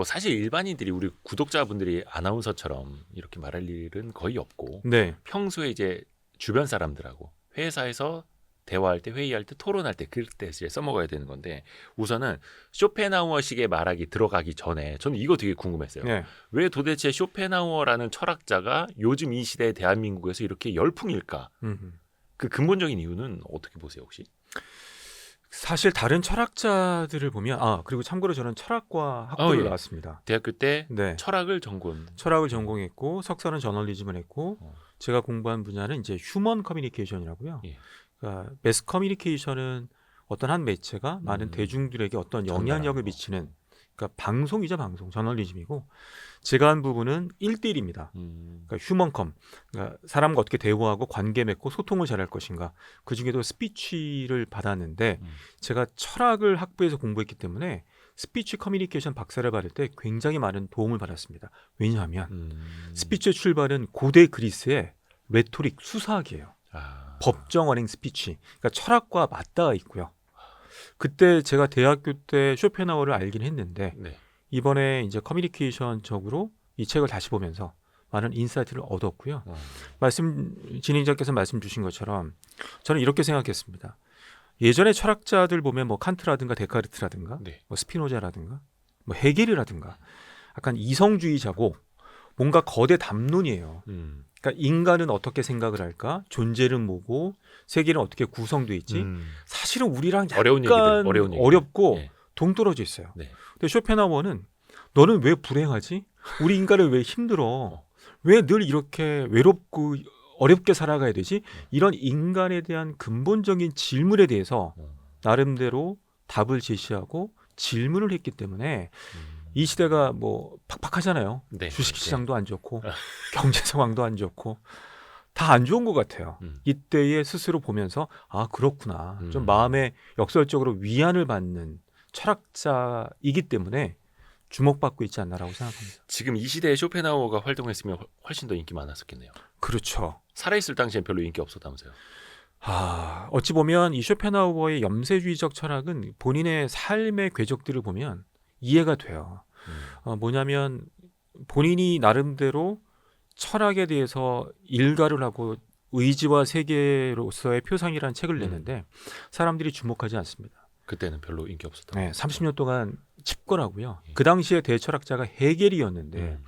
사실 일반인들이 우리 구독자분들이 아나운서처럼 이렇게 말할 일은 거의 없고 네. 평소에 이제 주변 사람들하고 회사에서 대화할 때 회의할 때 토론할 때 그때 이제 써먹어야 되는 건데 우선은 쇼펜하우어식의 말하기 들어가기 전에 저는 이거 되게 궁금했어요. 네. 왜 도대체 쇼펜하우어라는 철학자가 요즘 이 시대 대한민국에서 이렇게 열풍일까? 그 근본적인 이유는 어떻게 보세요 혹시? 사실 다른 철학자들을 보면 그리고 참고로 저는 철학과 학부를 예. 나왔습니다. 대학교 때 네. 철학을 전공. 철학을 전공했고 석사는 저널리즘을 했고 어. 제가 공부한 분야는 이제 휴먼 커뮤니케이션이라고요. 예. 그러니까 매스 커뮤니케이션은 어떤 한 매체가 많은 대중들에게 어떤 영향력을 전달하는 거. 미치는 그러니까 방송이죠, 방송. 저널리즘이고 제가 한 부분은 1대1입니다. 그러니까 휴먼컴, 그러니까 사람과 어떻게 대화하고 관계 맺고 소통을 잘할 것인가. 그중에도 스피치를 받았는데 제가 철학을 학부에서 공부했기 때문에 스피치 커뮤니케이션 박사를 받을 때 굉장히 많은 도움을 받았습니다. 왜냐하면 스피치의 출발은 고대 그리스의 레토릭, 수사학이에요. 법정 언행 스피치. 그러니까 철학과 맞닿아 있고요. 그때 제가 대학교 때 쇼펜하우어를 알긴 했는데 네. 이번에 이제 커뮤니케이션적으로 이 책을 다시 보면서 많은 인사이트를 얻었고요. 진행자께서 말씀 주신 것처럼 저는 이렇게 생각했습니다. 예전에 철학자들 보면 뭐 칸트라든가 데카르트라든가 네. 뭐 스피노자라든가 뭐 헤겔이라든가 약간 이성주의자고 뭔가 거대 담론이에요. 그러니까 인간은 어떻게 생각을 할까? 존재는 뭐고 세계는 어떻게 구성되어 있지? 사실은 우리랑 약간 어려운 얘기들. 어렵고 예. 동떨어져 있어요. 네. 근데 쇼펜하우어는 너는 왜 불행하지? 우리 인간은 왜 힘들어? 왜 늘 이렇게 외롭고 어렵게 살아가야 되지? 이런 인간에 대한 근본적인 질문에 대해서 나름대로 답을 제시하고 질문을 했기 때문에 이 시대가 뭐 팍팍하잖아요. 네. 주식시장도 안 좋고 경제 상황도 안 좋고 다 안 좋은 것 같아요. 이때에 스스로 보면서 그렇구나. 좀 마음에 역설적으로 위안을 받는 철학자이기 때문에 주목받고 있지 않나라고 생각합니다. 지금 이 시대에 쇼펜하우어가 활동했으면 훨씬 더 인기 많았었겠네요. 그렇죠. 살아있을 당시엔 별로 인기 없었다면서요. 어찌 보면 이 쇼펜하우어의 염세주의적 철학은 본인의 삶의 궤적들을 보면 이해가 돼요. 뭐냐면 본인이 나름대로 철학에 대해서 일가를 하고 의지와 세계로서의 표상이라는 책을 냈는데 사람들이 주목하지 않습니다. 그때는 별로 인기 없었다. 네, 30년 동안 칩거라고요. 그 당시에 대철학자가 헤겔이었는데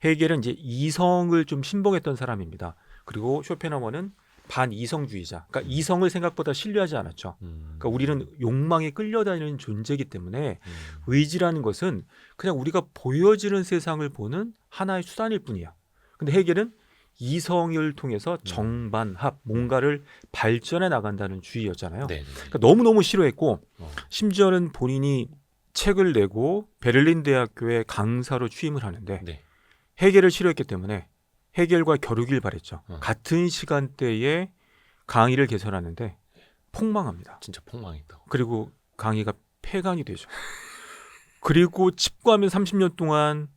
헤겔은 이제 이성을 좀 신봉했던 사람입니다. 그리고 쇼펜하우어는 반이성주의자. 그러니까 이성을 생각보다 신뢰하지 않았죠. 그러니까 우리는 욕망에 끌려다니는 존재이기 때문에 의지라는 것은 그냥 우리가 보여지는 세상을 보는 하나의 수단일 뿐이야. 근데 헤겔은 이성을 통해서 정반합, 뭔가를 발전해 나간다는 주의였잖아요. 그러니까 너무너무 싫어했고 심지어는 본인이 책을 내고 베를린 대학교의 강사로 취임을 하는데 네. 헤겔을 싫어했기 때문에 헤겔과 겨루길 바랬죠. 같은 시간대에 강의를 개설하는데 폭망합니다. 진짜 폭망했다고. 그리고 강의가 폐강이 되죠. 그리고 칩거하면 30년 동안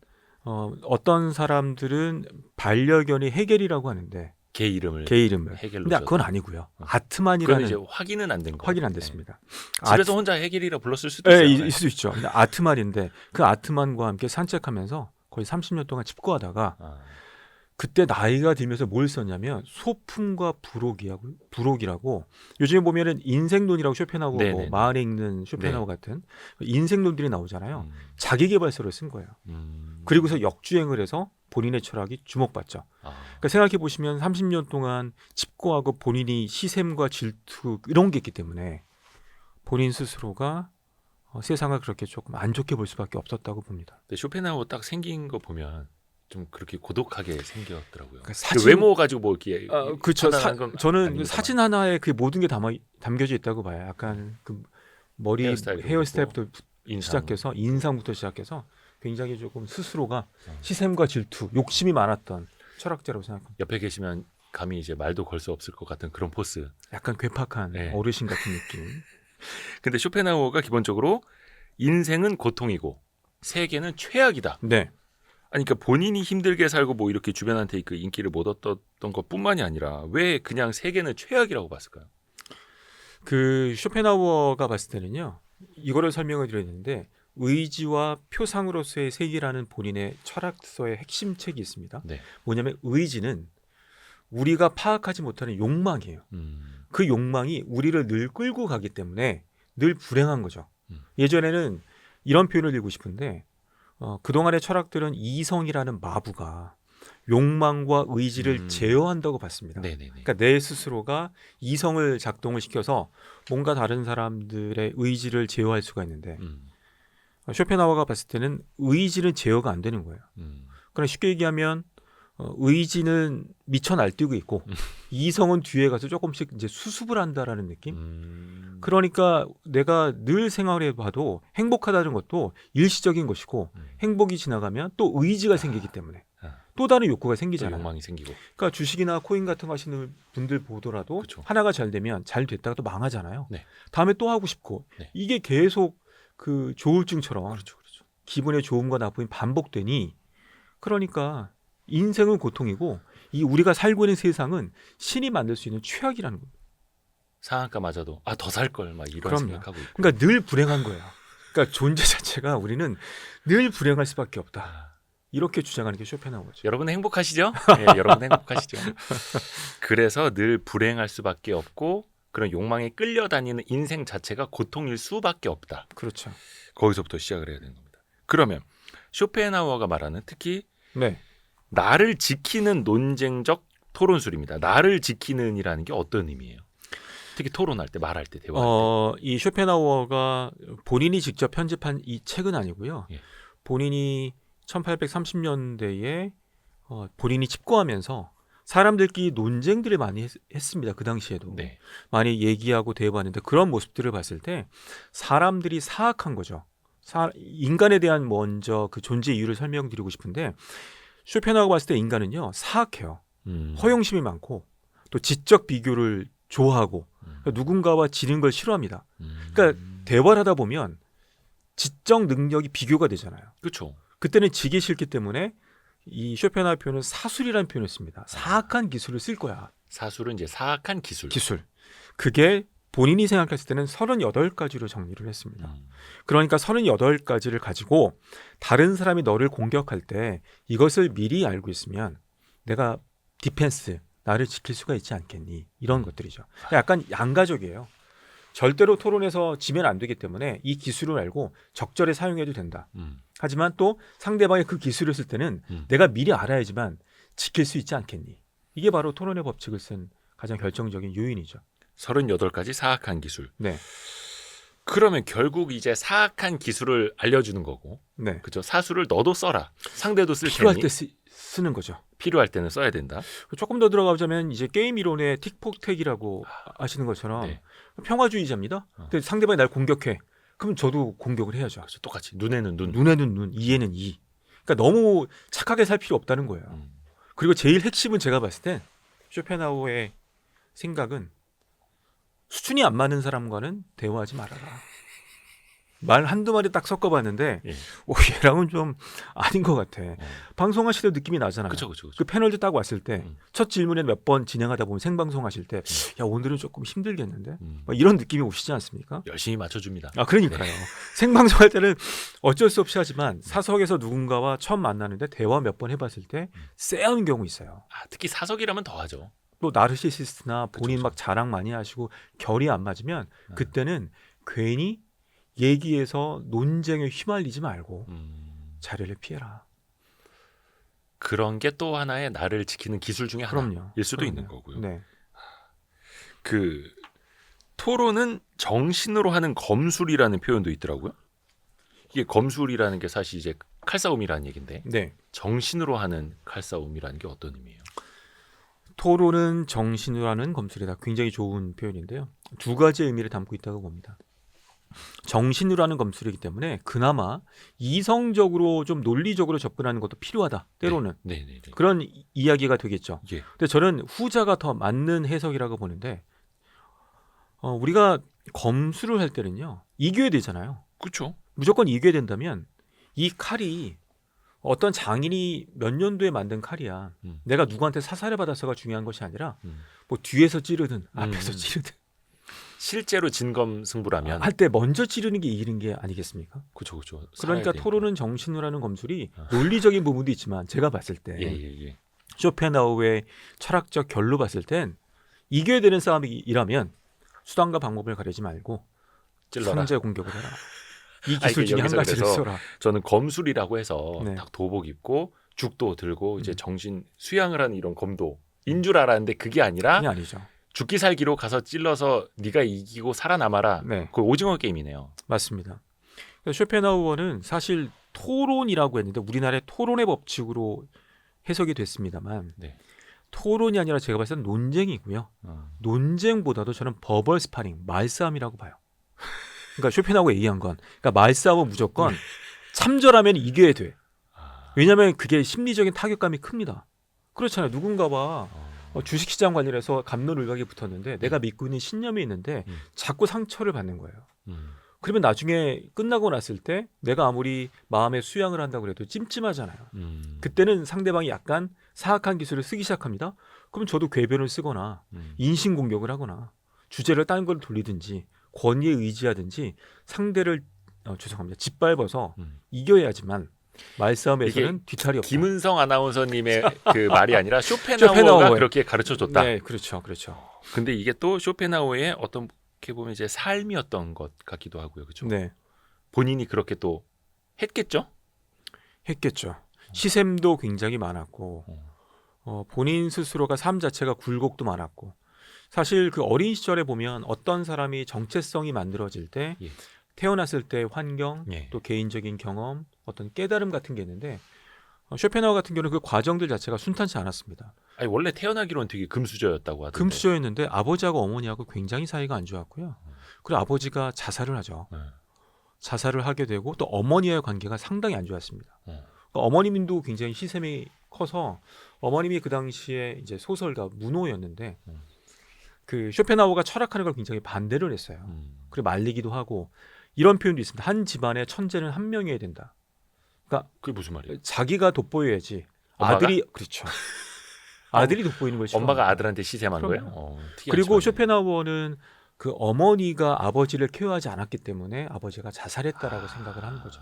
어떤 사람들은 반려견이 헤겔이라고 하는데 개 이름을 헤겔로. 근데 그건 아니고요. 아트만이라는 그건 이제 확인은 안 된 거. 확인 안 됐습니다. 네. 집에서 혼자 헤겔이라 불렀을 수도 네, 있어요. 있을 수 있죠. 근데 아트만인데 그 아트만과 함께 산책하면서 거의 30년 동안 칩거하다가 그때 나이가 들면서 뭘 썼냐면 소품과 부록이라고 요즘에 보면은 인생론이라고 쇼펜하우어 뭐 마을에 읽는 쇼펜하우어 같은 인생론들이 나오잖아요. 자기계발서를 쓴 거예요. 그리고서 역주행을 해서 본인의 철학이 주목받죠. 그러니까 생각해 보시면 30년 동안 칩거하고 본인이 시샘과 질투 이런 게 있기 때문에 본인 스스로가 세상을 그렇게 조금 안 좋게 볼 수밖에 없었다고 봅니다. 근데 쇼펜하우어 딱 생긴 거 보면 좀 그렇게 고독하게 생겼더라고요. 그러니까 그 외모 가지고 뭐 이렇게 그렇죠. 저는 아닙니다만. 사진 하나에 그 모든 게 담겨져 있다고 봐요. 약간 그 머리 헤어스타일부터 시작해서 인상부터 시작해서 굉장히 조금 스스로가 시샘과 질투, 욕심이 많았던 철학자라고 생각합니다. 옆에 계시면 감히 이제 말도 걸 수 없을 것 같은 그런 포스. 약간 괴팍한 어르신 같은 느낌. 근데 쇼펜하우어가 기본적으로 인생은 고통이고 세계는 최악이다. 네. 아니, 그러니까 본인이 힘들게 살고 뭐 이렇게 주변한테 그 인기를 못 얻었던 것뿐만이 아니라 왜 그냥 세계는 최악이라고 봤을까요? 그 쇼펜하우어가 봤을 때는요. 이거를 설명을 드렸는데 의지와 표상으로서의 세계라는 본인의 철학서의 핵심 책이 있습니다. 네. 뭐냐면 의지는 우리가 파악하지 못하는 욕망이에요. 그 욕망이 우리를 늘 끌고 가기 때문에 늘 불행한 거죠. 예전에는 이런 표현을 들고 싶은데 그동안의 철학들은 이성이라는 마부가 욕망과 의지를 제어한다고 봤습니다. 네네네. 그러니까 내 스스로가 이성을 작동을 시켜서 뭔가 다른 사람들의 의지를 제어할 수가 있는데 쇼펜하우어가 봤을 때는 의지는 제어가 안 되는 거예요. 그러니까 쉽게 얘기하면 의지는 미쳐 날뛰고 있고 이성은 뒤에 가서 조금씩 이제 수습을 한다라는 느낌. 그러니까 내가 늘 생활해 봐도 행복하다는 것도 일시적인 것이고 행복이 지나가면 또 의지가 생기기 때문에 또 다른 욕구가 생기잖아요. 욕망이 생기고. 그러니까 주식이나 코인 같은 거 하시는 분들 보더라도 그쵸. 하나가 잘 되면 잘 됐다가 또 망하잖아요. 네. 다음에 또 하고 싶고 네. 이게 계속 그 조울증처럼 그렇죠. 기분의 좋음과 나쁨이 반복되니 그러니까 인생은 고통이고 이 우리가 살고 있는 세상은 신이 만들 수 있는 최악이라는 거예요. 상한가 맞아도 더 살 걸 막 이런 그럼요. 생각하고 있고. 그러니까 늘 불행한 거예요. 그러니까 존재 자체가 우리는 늘 불행할 수밖에 없다. 이렇게 주장하는 게 쇼펜하우어죠. 여러분 행복하시죠? 네, 여러분 행복하시죠? 그래서 늘 불행할 수밖에 없고 그런 욕망에 끌려다니는 인생 자체가 고통일 수밖에 없다. 그렇죠. 거기서부터 시작을 해야 되는 겁니다. 그러면 쇼펜하우어가 말하는 특히 네. 나를 지키는 논쟁적 토론술입니다. 나를 지키는이라는 게 어떤 의미예요? 특히 토론할 때, 말할 때, 대화할 때. 이 쇼펜하우어가 본인이 직접 편집한 이 책은 아니고요. 예. 본인이 1830년대에 본인이 집고하면서 사람들끼리 논쟁들을 많이 했습니다. 그 당시에도 네. 많이 얘기하고 대화하는데 그런 모습들을 봤을 때 사람들이 사악한 거죠. 인간에 대한 먼저 그 존재 이유를 설명드리고 싶은데 쇼펜하우어가 봤을 때 인간은요 사악해요. 허영심이 많고 또 지적 비교를 좋아하고 그러니까 누군가와 지는 걸 싫어합니다. 그러니까 대화를 하다 보면 지적 능력이 비교가 되잖아요. 그렇죠. 그때는 지기 싫기 때문에 이 쇼펜하우어 표현은 사술이라는 표현을 씁니다. 사악한 기술을 쓸 거야. 사술은 이제 사악한 기술. 그게 본인이 생각했을 때는 38가지로 정리를 했습니다. 그러니까 38가지를 가지고 다른 사람이 너를 공격할 때 이것을 미리 알고 있으면 내가 디펜스, 나를 지킬 수가 있지 않겠니? 이런 것들이죠. 약간 양가적이에요. 절대로 토론에서 지면 안 되기 때문에 이 기술을 알고 적절히 사용해도 된다. 하지만 또 상대방이 그 기술을 쓸 때는 내가 미리 알아야지만 지킬 수 있지 않겠니? 이게 바로 토론의 법칙을 쓴 가장 결정적인 요인이죠. 38가지 사악한 기술. 네. 그러면 결국 이제 사악한 기술을 알려주는 거고, 네. 그죠? 사술을 너도 써라. 상대도 쓸 필요할 테니 때 쓰는 거죠. 필요할 때는 써야 된다. 조금 더 들어가자면 이제 게임 이론의 틱폭택이라고 아시는 것처럼 네. 평화주의자입니다. 근데 상대방이 날 공격해. 그럼 저도 공격을 해야죠. 그래서 똑같이 눈에는 눈. 눈에는 눈, 이에는 이. 그러니까 너무 착하게 살 필요 없다는 거예요. 그리고 제일 핵심은 제가 봤을 때 쇼펜하우어의 생각은 수준이 안 맞는 사람과는 대화하지 말아라. 말 한두 마디 딱 섞어봤는데 예. 얘랑은 좀 아닌 것 같아. 방송하실 때 느낌이 나잖아요. 그쵸. 그 패널들 딱 왔을 때 첫 음. 질문에 몇 번 진행하다 보면 생방송 하실 때 야 오늘은 조금 힘들겠는데 막 이런 느낌이 오시지 않습니까? 열심히 맞춰줍니다. 그러니까요. 네. 생방송할 때는 어쩔 수 없이 하지만 사석에서 누군가와 처음 만나는데 대화 몇 번 해봤을 때 쎄한 경우 있어요. 특히 사석이라면 더 하죠. 또 나르시시스트나 본인 그쵸. 막 자랑 많이 하시고 결이 안 맞으면 그때는 괜히 얘기해서 논쟁에 휘말리지 말고 자리를 피해라. 그런 게 또 하나의 나를 지키는 기술 중에 하나일 수도 있는 거고요. 네. 그 토론은 정신으로 하는 검술이라는 표현도 있더라고요. 이게 검술이라는 게 사실 이제 칼싸움이라는 얘기인데 네. 정신으로 하는 칼싸움이라는 게 어떤 의미예요? 토론은 정신으로 하는 검술이다. 굉장히 좋은 표현인데요. 두 가지의 의미를 담고 있다고 봅니다. 정신으로 하는 검술이기 때문에 그나마 이성적으로 좀 논리적으로 접근하는 것도 필요하다. 때로는 네. 그런 이야기가 되겠죠. 예. 근데 저는 후자가 더 맞는 해석이라고 보는데 우리가 검술을 할 때는요. 이겨야 되잖아요. 그렇죠. 무조건 이겨야 된다면 이 칼이 어떤 장인이 몇 년도에 만든 칼이야. 내가 누구한테 사살을 받았어가 중요한 것이 아니라 뭐 뒤에서 찌르든 앞에서 찌르든 실제로 진검 승부라면 할 때 먼저 찌르는 게 이기는 게 아니겠습니까? 그렇죠. 그러니까 토론은 정신으로 하는 검술이 논리적인 부분도 있지만 제가 봤을 때 예. 쇼펜하우의 철학적 결로 봤을 땐 이겨야 되는 싸움이라면 수단과 방법을 가리지 말고 찔러라. 상대 공격을 해라. 이 아니, 기술 중에 한 여기서 가지를 그래서 써라. 저는 검술이라고 해서 네. 딱 도복 입고 죽도 들고 이제 음. 정신 수양을 하는 이런 검도인 줄 알았는데 그게 아니라 그게 아니죠. 죽기 살기로 가서 찔러서 네가 이기고 살아남아라. 네. 그 오징어 게임이네요. 맞습니다. 쇼펜하우어는 사실 토론이라고 했는데 우리나라의 토론의 법칙으로 해석이 됐습니다만 네. 토론이 아니라 제가 봤을 땐 논쟁이고요. 논쟁보다도 저는 버벌 스파링, 말싸움이라고 봐요. 그러니까 쇼펜하우가 얘기한 건 그러니까 말싸움은 무조건 참전하면 이겨야 돼. 왜냐하면 그게 심리적인 타격감이 큽니다. 그렇잖아요. 누군가와 주식시장 관련해서 갑론을박이 붙었는데 내가 믿고 있는 신념이 있는데 자꾸 상처를 받는 거예요. 그러면 나중에 끝나고 났을 때 내가 아무리 마음에 수양을 한다고 해도 찜찜하잖아요. 그때는 상대방이 약간 사악한 기술을 쓰기 시작합니다. 그럼 저도 궤변을 쓰거나 인신공격을 하거나 주제를 다른 걸 돌리든지 권위에 의지하든지 상대를 죄송합니다. 짓밟아서 이겨야지만 말싸움에서는 뒤탈이 없다. 김은성 아나운서님의 그 말이 아니라 쇼펜하우어가 그렇게 가르쳐줬다. 네, 그렇죠. 근데 이게 또 쇼펜하우어의 어떻게 보면 이제 삶이었던 것 같기도 하고요, 그렇죠? 네, 본인이 그렇게 또 했겠죠? 했겠죠. 시샘도 굉장히 많았고 본인 스스로가 삶 자체가 굴곡도 많았고 사실 그 어린 시절에 보면 어떤 사람이 정체성이 만들어질 때 예. 태어났을 때 환경 예. 또 개인적인 경험 어떤 깨달음 같은 게 있는데 쇼펜하우어 같은 경우는 그 과정들 자체가 순탄치 않았습니다. 아니, 원래 태어나기로는 되게 금수저였다고 하던데. 금수저였는데 아버지하고 어머니하고 굉장히 사이가 안 좋았고요. 그리고 아버지가 자살을 하죠. 자살을 하게 되고 또 어머니와의 관계가 상당히 안 좋았습니다. 그러니까 어머님도 굉장히 희생이 커서 어머님이 그 당시에 이제 소설가 문호였는데 그 쇼펜하우어가 철학하는 걸 굉장히 반대를 했어요. 그리고 말리기도 하고 이런 표현도 있습니다. 한 집안에 천재는 한 명이어야 된다. 그러니까 그게 무슨 말이에요? 자기가 돋보여야지. 엄마가? 아들이 그렇죠. 아들이 돋보이는 걸 싫어합니다. 엄마가 아들한테 시샘한 그럼요. 거예요? 그리고 쇼펜하우어는 그 어머니가 아버지를 케어하지 않았기 때문에 아버지가 자살했다라고 생각을 하는 거죠.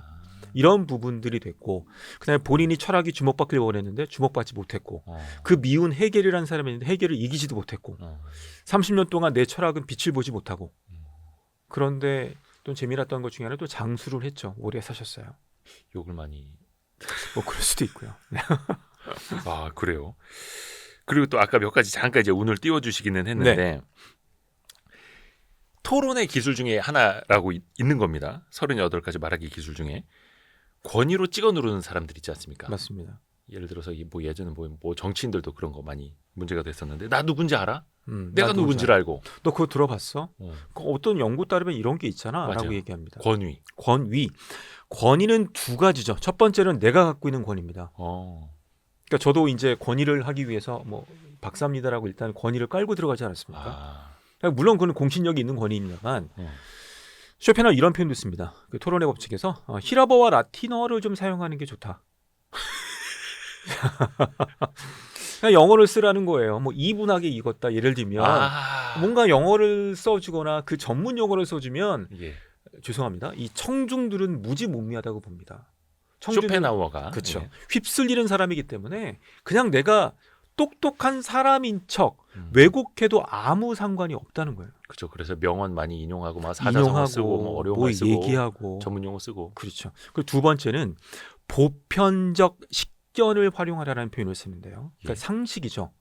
이런 부분들이 됐고 그다음에 본인이 철학이 주목받길 원했는데 주목받지 못했고 그 미운 헤겔이라는 사람이 있는데 헤겔을 이기지도 못했고 30년 동안 내 철학은 빛을 보지 못하고 그런데 또 재미났던 것 중에 하나는 또 장수를 했죠. 오래 사셨어요. 욕을 많이. 뭐 그럴 수도 있고요. 아, 그래요. 그리고 또 아까 몇 가지 잠깐 이제 운을 띄워주시기는 했는데 네. 토론의 기술 중에 하나라고 있는 겁니다. 38가지 말하기 기술 중에 권위로 찍어 누르는 사람들 있지 않습니까? 맞습니다. 예를 들어서 뭐 예전에 뭐 정치인들도 그런 거 많이 문제가 됐었는데 나 누군지 알아? 나 내가 누군지를 알고. 너 그거 들어봤어? 그 어떤 연구 따르면 이런 게 있잖아 맞아요. 라고 얘기합니다. 권위. 권위는 두 가지죠. 첫 번째는 내가 갖고 있는 권위입니다. 그러니까 저도 이제 권위를 하기 위해서 뭐 박사입니다라고 일단 권위를 깔고 들어가지 않았습니까? 그러니까 물론 그건 공신력이 있는 권위입니다만 쇼펜하우어 이런 표현도 씁니다. 그 토론의 법칙에서 히라버와 라틴어를 좀 사용하는 게 좋다. 그냥 영어를 쓰라는 거예요. 뭐 이분하게 읽었다 예를 들면 뭔가 영어를 써주거나 그 전문 용어를 써주면 예. 죄송합니다. 이 청중들은 무지몽미하다고 봅니다. 쇼펜하우어가 그렇죠. 예. 휩쓸리는 사람이기 때문에 그냥 내가 똑똑한 사람인 척 왜곡해도 아무 상관이 없다는 거예요. 그렇죠. 그래서 명언 많이 인용하고 막 사자성어 쓰고 뭐 어려운 말 쓰고 얘기하고 전문 용어 쓰고. 그렇죠. 그리고 두 번째는 보편적 식견을 활용하라는 표현을 쓰는데요. 그러니까 예. 상식이죠.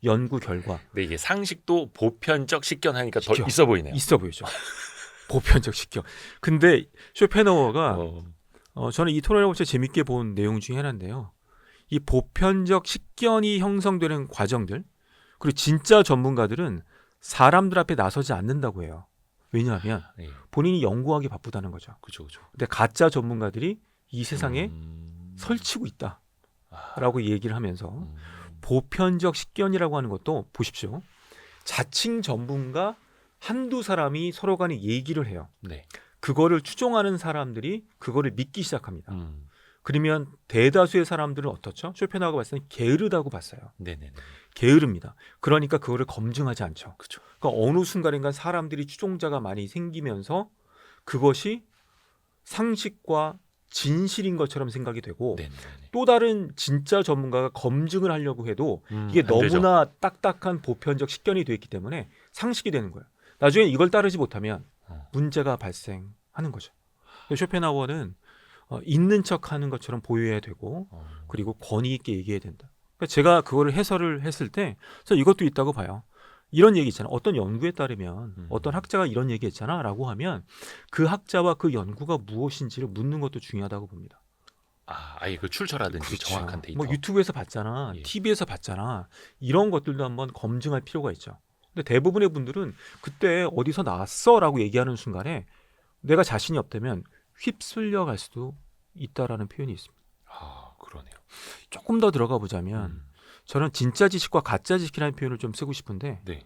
연구 결과. 근데 이게 상식도 보편적 식견하니까 더 식견. 있어 보이네요. 있어 보이죠. 보편적 식견. 근데 쇼펜하우어가 저는 이 토론을 진짜 재밌게 본 내용 중에 하나인데요. 이 보편적 식견이 형성되는 과정들 그리고 진짜 전문가들은 사람들 앞에 나서지 않는다고 해요. 왜냐하면 예. 본인이 연구하기 바쁘다는 거죠. 그렇죠. 근데 가짜 전문가들이 이 세상에 설치고 있다라고 얘기를 하면서 보편적 식견이라고 하는 것도 보십시오. 자칭 전문가 한두 사람이 서로 간에 얘기를 해요. 네. 그거를 추종하는 사람들이 그거를 믿기 시작합니다. 그러면 대다수의 사람들은 어떻죠? 쇼펜하우어가 봤을 때 게으르다고 봤어요. 네네네. 게으릅니다. 그러니까 그거를 검증하지 않죠. 그렇죠. 그러니까 어느 순간인가 사람들이 추종자가 많이 생기면서 그것이 상식과 진실인 것처럼 생각이 되고 네네네. 또 다른 진짜 전문가가 검증을 하려고 해도 이게 안 되죠. 너무나 딱딱한 보편적 식견이 되어 있기 때문에 상식이 되는 거예요. 나중에 이걸 따르지 못하면 문제가 발생하는 거죠. 쇼펜하우어는 있는 척하는 것처럼 보여야 되고 그리고 권위 있게 얘기해야 된다. 그러니까 제가 그거를 해설을 했을 때 그래서 이것도 있다고 봐요. 이런 얘기 있잖아. 어떤 연구에 따르면 어떤 학자가 이런 얘기했잖아 라고 하면 그 학자와 그 연구가 무엇인지를 묻는 것도 중요하다고 봅니다. 아예 그 출처라든지 그렇죠. 정확한 데이터. 뭐 유튜브에서 봤잖아. 예. TV에서 봤잖아. 이런 것들도 한번 검증할 필요가 있죠. 근데 대부분의 분들은 그때 어디서 나왔어 라고 얘기하는 순간에 내가 자신이 없다면 휩쓸려 갈 수도 있다라는 표현이 있습니다. 그러네요. 조금 더 들어가 보자면 저는 진짜 지식과 가짜 지식이라는 표현을 좀 쓰고 싶은데 네.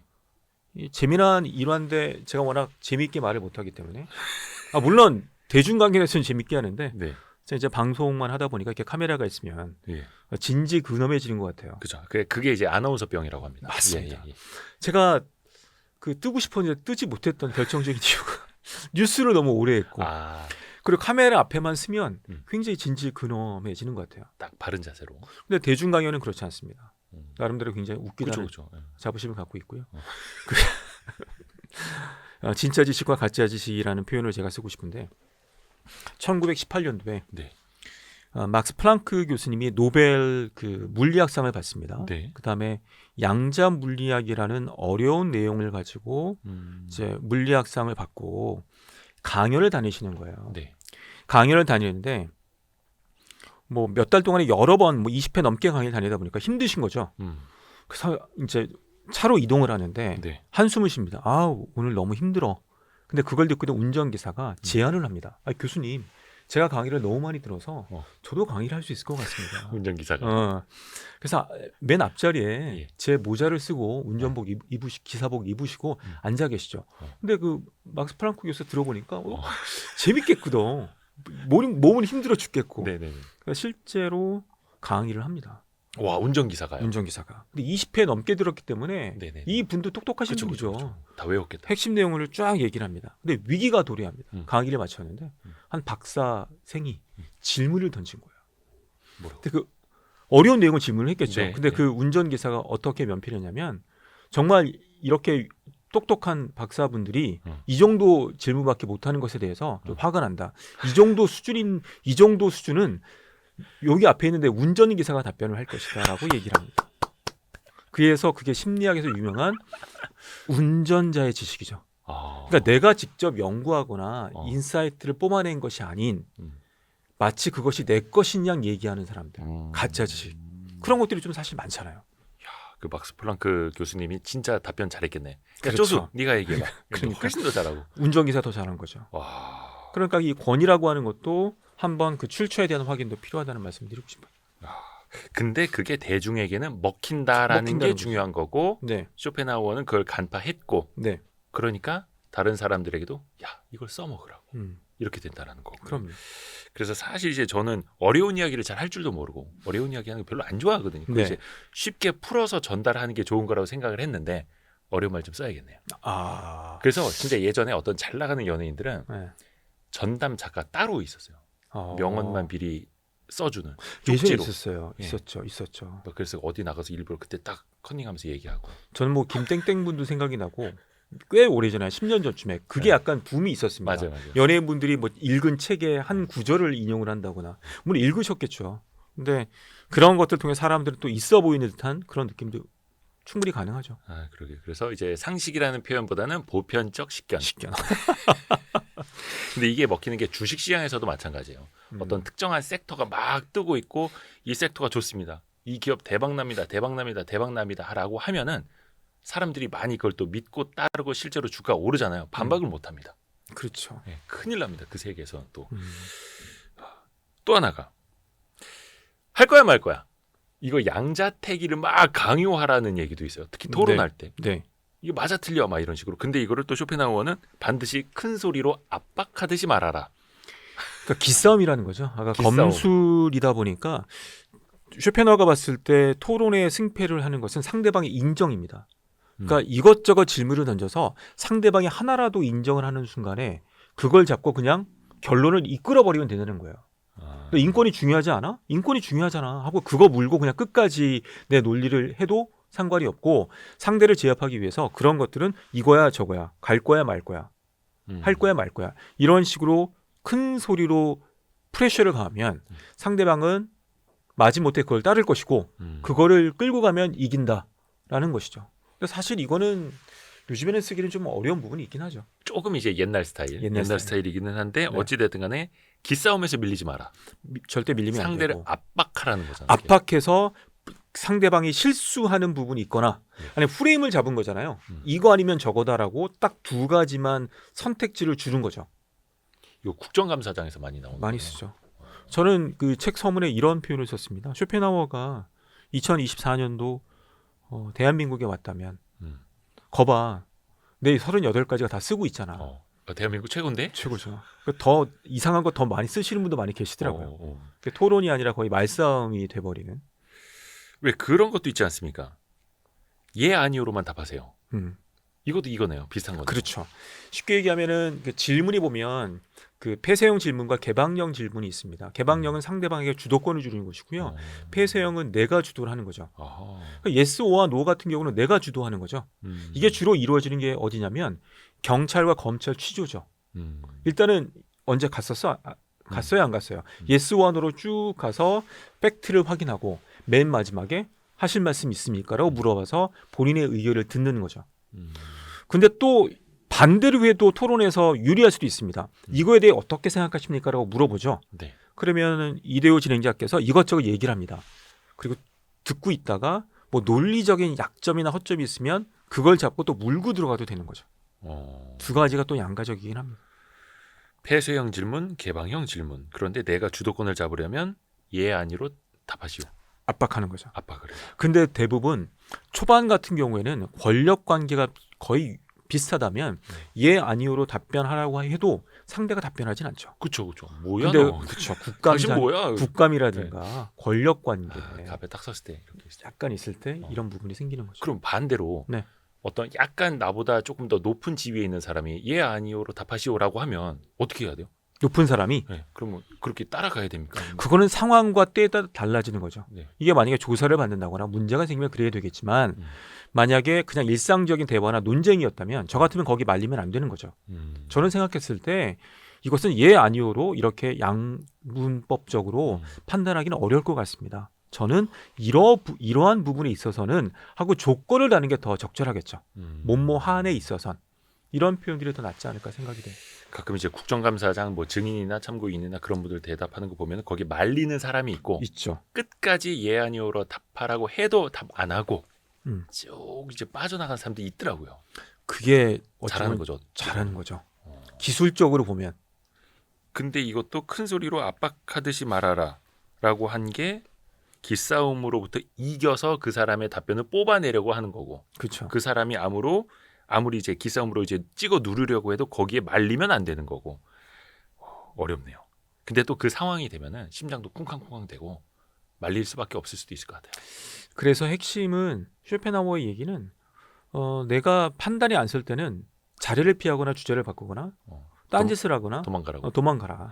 이 재미난 일화인데 제가 워낙 재미있게 말을 못하기 때문에 물론 대중관계에서는 재밌게 하는데 네. 제가 이제 방송만 하다 보니까 이렇게 카메라가 있으면 예. 진지 근엄해지는 것 같아요. 그죠. 그게 이제 아나운서병이라고 합니다. 맞습니다. 예. 제가 그 뜨고 싶었는데 뜨지 못했던 결정적인 이유가 뉴스를 너무 오래 했고 그리고 카메라 앞에만 쓰면 굉장히 진지 근엄해지는 것 같아요. 딱 바른 자세로. 근데 대중 강연은 그렇지 않습니다. 나름대로 굉장히 웃기다는 그렇죠. 자부심을 갖고 있고요. 진짜 지식과 가짜 지식이라는 표현을 제가 쓰고 싶은데 1918년도에 네. 막스 플랑크 교수님이 노벨 그 물리학상을 받습니다. 네. 그다음에 양자 물리학이라는 어려운 내용을 가지고 이제 물리학상을 받고 강연을 다니시는 거예요. 네. 강연을 다니는데 뭐 몇 달 동안에 여러 번 뭐 20회 넘게 강의를 다니다 보니까 힘드신 거죠. 그래서 이제 차로 이동을 하는데 네. 한숨을 쉽니다. 오늘 너무 힘들어. 근데 그걸 듣고 있는 운전기사가 제안을 합니다. 교수님, 제가 강의를 너무 많이 들어서 저도 강의를 할 수 있을 것 같습니다. 운전기사가. 그래서 맨 앞자리에 예. 제 모자를 쓰고 운전복 기사복 입으시고 앉아 계시죠. 근데 그 막스 플랑크 교수 들어보니까 재밌겠거든. 몸은 힘들어 죽겠고. 네네. 그러니까 실제로 강의를 합니다. 와, 운전기사가요. 운전기사가. 근데 20회 넘게 들었기 때문에 네네. 이 분도 똑똑하신 분이죠. 그쵸. 다 외웠겠다. 핵심 내용을 쫙 얘기를 합니다. 근데 위기가 도래합니다. 강의를 마쳤는데 한 박사생이 질문을 던진 거예요. 뭐라고? 근데 그 어려운 내용을 질문을 했겠죠. 네, 근데 네. 그 운전기사가 어떻게 면피했냐면 정말 이렇게 똑똑한 박사분들이 이 정도 질문밖에 못하는 것에 대해서 좀 화가 난다. 이 정도 수준은 여기 앞에 있는데 운전기사가 답변을 할 것이다라고 얘기를 합니다. 그래서 그게 심리학에서 유명한 운전자의 지식이죠. 그러니까 내가 직접 연구하거나 인사이트를 뽑아낸 것이 아닌 마치 그것이 내 것인 양 얘기하는 사람들. 가짜 지식. 그런 것들이 좀 사실 많잖아요. 그 막스 플랑크 교수님이 진짜 답변 잘했겠네. 그렇죠. 쪼수, 네가 얘기해봐. 그러니까. 훨씬 더 잘하고. 운전기사 더 잘한 거죠. 와. 그러니까 이 권위라고 하는 것도 한번 그 출처에 대한 확인도 필요하다는 말씀 드리고 싶어요. 근데 그게 대중에게는 먹힌다라는 먹힌다는 게 거죠. 중요한 거고 네. 쇼펜하우어는 그걸 간파했고 네. 그러니까 다른 사람들에게도 야 이걸 써먹으라고 이렇게 된다라는 거고. 그럼요. 그래서 사실 이제 저는 어려운 이야기를 잘 할 줄도 모르고 어려운 이야기하는 거 별로 안 좋아하거든요. 네. 이제 쉽게 풀어서 전달하는 게 좋은 거라고 생각을 했는데 어려운 말 좀 써야겠네요. 그래서 진짜 예전에 어떤 잘 나가는 연예인들은 네. 전담 작가 따로 있었어요. 명언만 미리 써주는 예전에 쪽지로. 있었어요. 예. 있었죠. 그래서 어디 나가서 일부러 그때 딱 컨닝하면서 얘기하고. 저는 뭐 김땡땡 분도 생각이 나고 꽤 오래전에 10년 전쯤에 그게 네. 약간 붐이 있었습니다. 맞아요. 연예인분들이 뭐 읽은 책의 한 구절을 인용을 한다거나 물론 읽으셨겠죠. 근데 그런 것들 통해 사람들은 또 있어 보이는 듯한 그런 느낌도 충분히 가능하죠. 그러게. 그래서 이제 상식이라는 표현보다는 보편적 식견. 근데 이게 먹히는 게 주식 시장에서도 마찬가지예요. 어떤 특정한 섹터가 막 뜨고 있고 이 섹터가 좋습니다. 이 기업 대박납니다라고 하면은 사람들이 많이 그걸 또 믿고 따르고 실제로 주가가 오르잖아요. 반박을 못 합니다. 그렇죠. 네, 큰일 납니다. 그 세계에서는 또. 또 하나가 할 거야 말 거야. 이거 양자택일을 막 강요하라는 얘기도 있어요. 특히 토론할 때. 네. 이거 맞아 틀려 막 이런 식으로. 근데 이거를 또 쇼펜하우어는 반드시 큰 소리로 압박하듯이 말하라. 그러니까 기싸움이라는 거죠. 아까 기싸움. 검술이다 보니까 쇼펜하우어가 봤을 때 토론의 승패를 하는 것은 상대방의 인정입니다. 그러니까 이것저것 질문을 던져서 상대방이 하나라도 인정을 하는 순간에 그걸 잡고 그냥 결론을 이끌어버리면 되는 거예요. 그러니까 인권이 중요하지 않아? 인권이 중요하잖아 하고 그거 물고 그냥 끝까지 내 논리를 해도 상관이 없고 상대를 제압하기 위해서 그런 것들은 이거야 저거야 갈 거야 말 거야 할 거야 말 거야 이런 식으로 큰 소리로 프레셔를 가하면 상대방은 마지못해 그걸 따를 것이고 그거를 끌고 가면 이긴다라는 것이죠. 근데 사실 이거는 요즘에는 쓰기는 좀 어려운 부분이 있긴 하죠. 조금 이제 옛날 옛날 스타일이기는 한데 네. 어찌 됐든 간에 기싸움에서 밀리지 마라. 절대 밀리면 안 상대를 되고 압박하라는 거잖아요. 압박해서 상대방이 실수하는 부분이 있거나 아니 프레임을 잡은 거잖아요. 이거 아니면 저거다라고 딱 두 가지만 선택지를 주는 거죠. 이거 국정감사장에서 많이 나오는 많이 거예요. 쓰죠. 저는 그 책 서문에 이런 표현을 썼습니다. 쇼펜하우어가 2024년도 대한민국에 왔다면 거봐 내 38가지가 다 쓰고 있잖아. 대한민국 최고인데? 최고죠. 더 이상한 거 더 많이 쓰시는 분도 많이 계시더라고요. 토론이 아니라 거의 말싸움이 돼버리는. 왜 그런 것도 있지 않습니까? 예 아니오로만 답하세요. 이것도 이거네요. 비슷한 거죠. 그렇죠. 쉽게 얘기하면은 그 질문이 보면 그 폐쇄형 질문과 개방형 질문이 있습니다. 개방형은 상대방에게 주도권을 주는 것이고요. 폐쇄형은 내가 주도를 하는 거죠. 그러니까 yes or no 같은 경우는 내가 주도하는 거죠. 이게 주로 이루어지는 게 어디냐면 경찰과 검찰 취조죠. 일단은 언제 갔었어? 갔어요, 안 갔어요? yes or no로 쭉 가서 팩트를 확인하고 맨 마지막에 하실 말씀 있습니까?라고 물어봐서 본인의 의견을 듣는 거죠. 근데 또 반대로 해도 토론에서 유리할 수도 있습니다. 이거에 대해 어떻게 생각하십니까? 라고 물어보죠. 네. 그러면 이대호 진행자께서 이것저것 얘기를 합니다. 그리고 듣고 있다가 뭐 논리적인 약점이나 허점이 있으면 그걸 잡고 또 물고 들어가도 되는 거죠. 두 가지가 또 양가적이긴 합니다. 폐쇄형 질문, 개방형 질문. 그런데 내가 주도권을 잡으려면 예 아니로 답하시오. 압박하는 거죠. 압박을 해요. 근데 대부분 초반 같은 경우에는 권력 관계가 거의 비슷하다면 예 아니오로 답변하라고 해도 상대가 답변하진 않죠. 그렇죠. 뭐야 근데 너? 그렇죠. 당신 뭐야? 국감이라든가 권력 관계 갑에 딱 섰을 때 이렇게 있어요. 약간 있을 때 이런 부분이 생기는 거죠. 그럼 반대로 네. 어떤 약간 나보다 조금 더 높은 지위에 있는 사람이 예 아니오로 답하시오라고 하면 어떻게 해야 돼요? 높은 사람이 그러면 그렇게 따라가야 됩니까? 그거는 상황과 때에 따라 달라지는 거죠. 네. 이게 만약에 조사를 받는다거나 문제가 생기면 그래야 되겠지만 만약에 그냥 일상적인 대화나 논쟁이었다면 저 같으면 거기 말리면 안 되는 거죠. 저는 생각했을 때 이것은 예 아니오로 이렇게 양문법적으로 판단하기는 어려울 것 같습니다. 저는 이러한 부분에 있어서는 하고 조건을 다는 게 더 적절하겠죠. 뭐뭐 한에 있어선 이런 표현들이 더 낫지 않을까 생각이 돼요. 가끔 이제 국정감사장 뭐 증인이나 참고인이나 그런 분들 대답하는 거 보면 거기 말리는 사람이 있고 있죠. 끝까지 예 아니오로 답하라고 해도 답 안 하고 쭉 이제 빠져나간 사람들이 있더라고요. 그게 잘하는 거죠. 잘하는 거죠. 기술적으로 보면. 근데 이것도 큰 소리로 압박하듯이 말하라라고 한 게 기싸움으로부터 이겨서 그 사람의 답변을 뽑아내려고 하는 거고, 그렇죠. 그 사람이 아무리 이제 기싸움으로 이제 찍어 누르려고 해도 거기에 말리면 안 되는 거고 어렵네요. 근데 또 그 상황이 되면은 심장도 쿵쾅쿵쾅 되고 말릴 수밖에 없을 수도 있을 것 같아요. 그래서 핵심은 쇼펜하우어의 얘기는 내가 판단이 안 설 때는 자리를 피하거나 주제를 바꾸거나 딴짓을 하거나 도망가라고. 도망가라.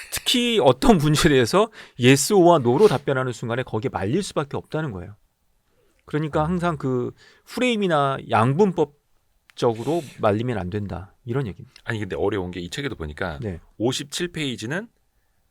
특히 어떤 문제에 대해서 yes or no로 답변하는 순간에 거기에 말릴 수밖에 없다는 거예요. 그러니까 항상 그 프레임이나 양분법적으로 말리면 안 된다. 이런 얘기입니다. 아니 근데 어려운 게 이 책에도 보니까 네. 57페이지는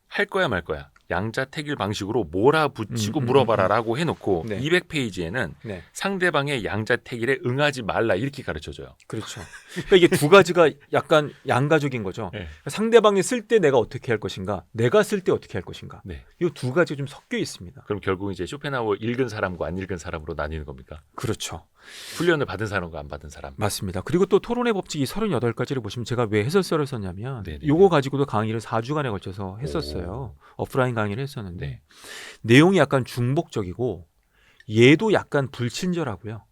할 거야 말 거야. 양자택일 방식으로 몰아붙이고 물어봐라라고 해놓고 네. 200페이지에는 네. 상대방의 양자택일에 응하지 말라 이렇게 가르쳐줘요. 그렇죠. 그러니까 이게 두 가지가 약간 양가적인 거죠. 네. 그러니까 상대방이 쓸 때 내가 어떻게 할 것인가, 내가 쓸 때 어떻게 할 것인가. 네. 이 두 가지가 좀 섞여 있습니다. 그럼 결국 이제 쇼펜하우어 읽은 사람과 안 읽은 사람으로 나뉘는 겁니까? 그렇죠. 훈련을 받은 사람과 안 받은 사람. 맞습니다. 그리고 또 토론의 법칙이 38가지를 보시면 제가 왜 해설서를 썼냐면 네네. 요거 가지고도 강의를 4주간에 걸쳐서 했었어요. 오프라인 강의를 했었는데 네. 내용이 약간 중복적이고 얘도 약간 불친절하고요.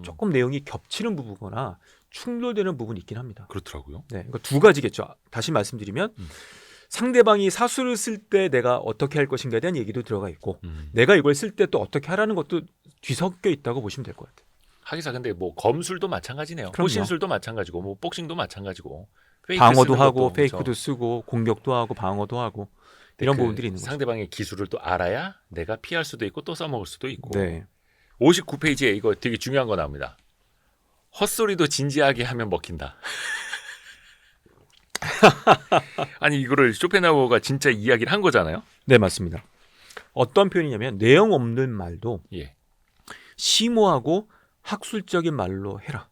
조금 내용이 겹치는 부분이거나 충돌되는 부분이 있긴 합니다. 그렇더라고요. 네, 그러니까 두 가지겠죠. 다시 말씀드리면 상대방이 사수를 쓸 때 내가 어떻게 할 것인가에 대한 얘기도 들어가 있고 음. 내가 이걸 쓸 때 또 어떻게 하라는 것도 뒤섞여 있다고 보시면 될 것 같아요. 하기사 근데 뭐 검술도 마찬가지네요. 그럼요. 호신술도 마찬가지고 뭐 복싱도 마찬가지고 페이크 방어도 쓰는 하고 것도 페이크도 그렇죠. 쓰고 공격도 하고 방어도 하고 근데 이런 그 부분들이 있는 거죠. 상대방의 기술을 또 알아야 내가 피할 수도 있고 또 써먹을 수도 있고. 네. 59페이지에 이거 되게 중요한 거 나옵니다. 헛소리도 진지하게 하면 먹힌다. 아니 이거를 쇼펜하우어가 진짜 이야기를 한 거잖아요. 네, 맞습니다. 어떤 표현이냐면 내용 없는 말도 예. 심오하고 학술적인 말로 해라.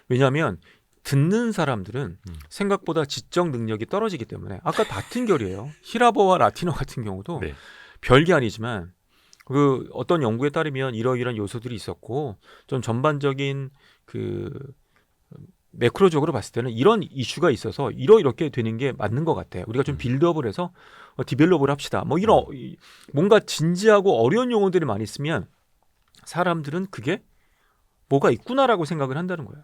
왜냐하면 듣는 사람들은 생각보다 지적 능력이 떨어지기 때문에 아까 같은 결이에요. 히라버와 라틴어 같은 경우도 네. 별게 아니지만 그 어떤 연구에 따르면 이러이러한 요소들이 있었고 좀 전반적인 그 매크로적으로 봤을 때는 이런 이슈가 있어서 이렇게 되는 게 맞는 것 같아. 우리가 좀 빌드업을 해서 디벨롭을 합시다. 뭐 이런 뭔가 진지하고 어려운 용어들이 많이 있으면 사람들은 그게 뭐가 있구나라고 생각을 한다는 거예요.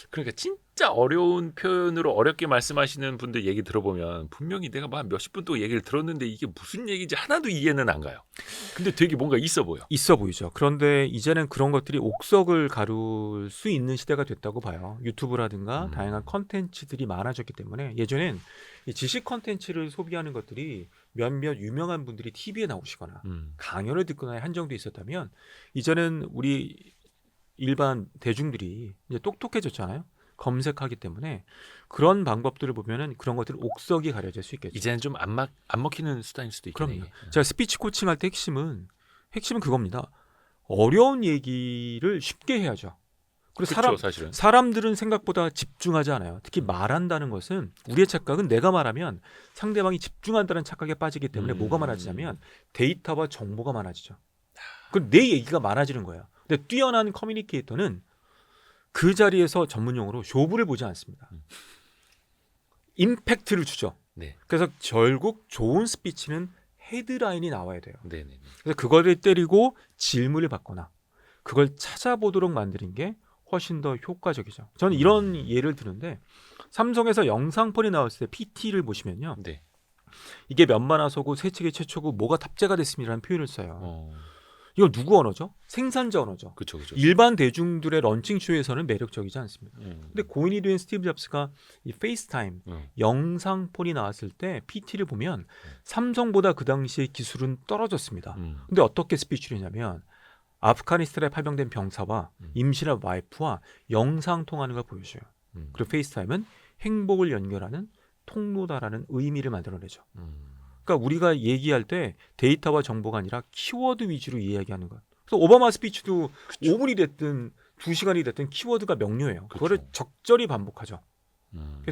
그러니까 진짜 어려운 표현으로 어렵게 말씀하시는 분들 얘기 들어보면 분명히 내가 뭐 한 몇십 분 동안 얘기를 들었는데 이게 무슨 얘기인지 하나도 이해는 안 가요. 근데 되게 뭔가 있어 보여. 있어 보이죠. 그런데 이제는 그런 것들이 옥석을 가룰 수 있는 시대가 됐다고 봐요. 유튜브라든가 다양한 컨텐츠들이 많아졌기 때문에 예전엔 이 지식 컨텐츠를 소비하는 것들이 몇몇 유명한 분들이 TV에 나오시거나 강연을 듣거나 한정돼 있었다면 이제는 우리 일반 대중들이 이제 똑똑해졌잖아요. 검색하기 때문에 그런 방법들을 보면은 그런 것들 옥석이 가려질 수 있겠죠. 이제는 좀 안 먹히는 수단일 수도 있겠네요. 그럼요. 제가 스피치 코칭할 때 핵심은 그겁니다. 어려운 얘기를 쉽게 해야죠. 그리고 그렇죠, 사실은. 사람들은 생각보다 집중하지 않아요. 특히 말한다는 것은 우리의 착각은 내가 말하면 상대방이 집중한다는 착각에 빠지기 때문에 뭐가 많아지냐면 데이터와 정보가 많아지죠. 그럼 내 얘기가 많아지는 거예요. 근데 뛰어난 커뮤니케이터는 그 자리에서 전문용어로 쇼부를 보지 않습니다. 임팩트를 주죠. 네. 그래서 결국 좋은 스피치는 헤드라인이 나와야 돼요. 네네. 그래서 그거를 때리고 질문을 받거나 그걸 찾아보도록 만드는 게 훨씬 더 효과적이죠. 저는 이런 예를 드는데 삼성에서 영상폰이 나왔을 때 PT를 보시면요. 네. 이게 면만화소고 세척의 최초고 뭐가 탑재가 됐습니다라는 표현을 써요. 이거 누구 언어죠? 생산자 언어죠. 그렇죠, 그렇죠. 일반 대중들의 런칭쇼에서는 매력적이지 않습니다. 근데 고인이 된 스티브 잡스가 이 페이스타임 영상폰이 나왔을 때 PT를 보면 삼성보다 그 당시의 기술은 떨어졌습니다. 근데 어떻게 스피치를 했냐면 아프가니스탄에 파병된 병사와 임신한 와이프와 영상 통하는 걸 보여줘요. 그리고 페이스타임은 행복을 연결하는 통로다라는 의미를 만들어내죠. 그러니까 우리가 얘기할 때 데이터와 정보가 아니라 키워드 위주로 이야기하는 것. 그래서 오바마 스피치도 그쵸. 5분이 됐든 2시간이 됐든 키워드가 명료해요. 그쵸. 그거를 적절히 반복하죠.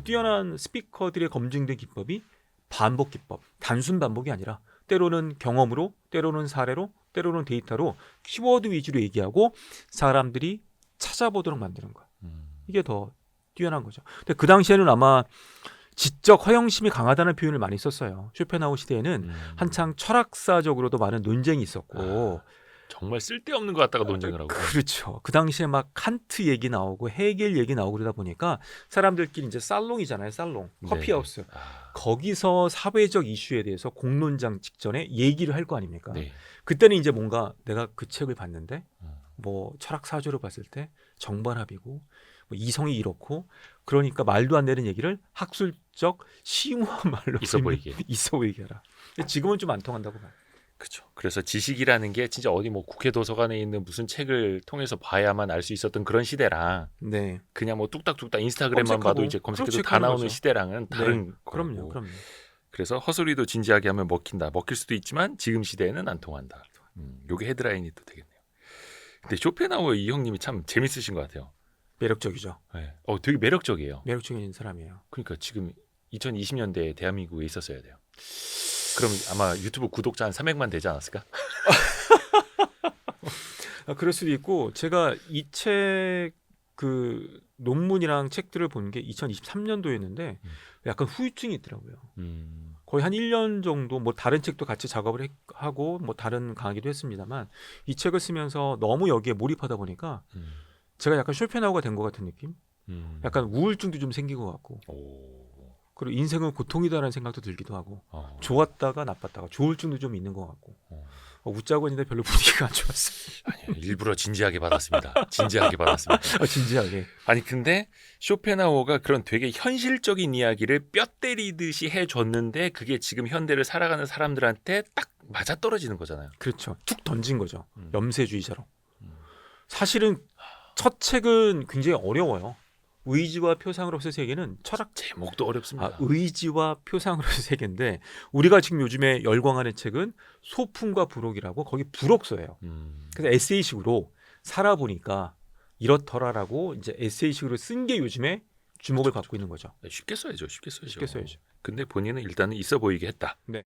뛰어난 스피커들의 검증된 기법이 반복 기법. 단순 반복이 아니라 때로는 경험으로, 때로는 사례로, 때로는 데이터로 키워드 위주로 얘기하고 사람들이 찾아보도록 만드는 것. 이게 더 뛰어난 거죠. 근데 그 당시에는 아마 지적 허영심이 강하다는 표현을 많이 썼어요. 쇼펜하우어 시대에는 한창 철학사적으로도 많은 논쟁이 있었고 정말 쓸데없는 것 같다가 논쟁을 하고. 그렇죠. 그 당시에 막 칸트 얘기 나오고 헤겔 얘기 나오고 그러다 보니까 사람들끼리 이제 살롱이잖아요. 살롱, 커피하우스. 네. 거기서 사회적 이슈에 대해서 공론장 직전에 얘기를 할 거 아닙니까? 네. 그때는 이제 뭔가 내가 그 책을 봤는데 뭐 철학사조로 봤을 때 정반합이고 뭐 이성이 이렇고 그러니까 말도 안 되는 얘기를 학술적 심오한 말로 있어 보이게. 있어 보이게 하라. 근데 지금은 좀 안 통한다고 봐요. 그렇죠. 그래서 지식이라는 게 진짜 어디 뭐 국회 도서관에 있는 무슨 책을 통해서 봐야만 알 수 있었던 그런 시대랑 네. 그냥 뭐 뚝딱뚝딱 인스타그램만 검색하고, 봐도 이제 검색해도 다 체크하는 나오는 거죠. 시대랑은 다른 네. 거고. 그럼요. 그래서 헛소리도 진지하게 하면 먹힌다. 먹힐 수도 있지만 지금 시대에는 안 통한다. 요게 헤드라인이 또 되겠네요. 근데 쇼펜하우어 이 형님이 참 재밌으신 것 같아요. 매력적이죠. 네. 되게 매력적이에요. 매력적인 사람이에요. 그러니까 지금 2020년대에 대한민국에 있었어야 돼요. 그럼 아마 유튜브 구독자 한 300만 되지 않았을까? 그럴 수도 있고 제가 이 책 그 논문이랑 책들을 본 게 2023년도였는데 약간 후유증이 있더라고요. 거의 한 1년 정도 뭐 다른 책도 같이 작업을 하고 뭐 다른 강의도 했습니다만 이 책을 쓰면서 너무 여기에 몰입하다 보니까 제가 약간 쇼펜하우어가 된 것 같은 느낌? 약간 우울증도 좀 생긴 것 같고 그리고 인생은 고통이다라는 생각도 들기도 하고 어. 좋았다가 나빴다가 조울증도 좀 있는 것 같고 어. 웃자고 했는데 별로 분위기가 안 좋았어요. 아니요, 일부러 진지하게 받았습니다. 진지하게 받았습니다. 진지하게. 아니 근데 쇼펜하우어가 그런 되게 현실적인 이야기를 뼈 때리듯이 해줬는데 그게 지금 현대를 살아가는 사람들한테 딱 맞아 떨어지는 거잖아요. 그렇죠. 툭 던진 거죠. 음. 염세주의자로. 음. 사실은 첫 책은 굉장히 어려워요. 의지와 표상으로서의 세계는 철학 제목도 어렵습니다. 의지와 표상으로서의 세계인데 우리가 지금 요즘에 열광하는 책은 소풍과 부록이라고 거기 부록서예요. 그래서 에세이식으로 살아보니까 이렇더라라고 이제 에세이식으로 쓴 게 요즘에 주목을 받고 있는 거죠. 쉽게 써야죠. 쉽게 써야죠. 쉽게 써야죠. 근데 본인은 일단은 있어 보이게 했다. 네.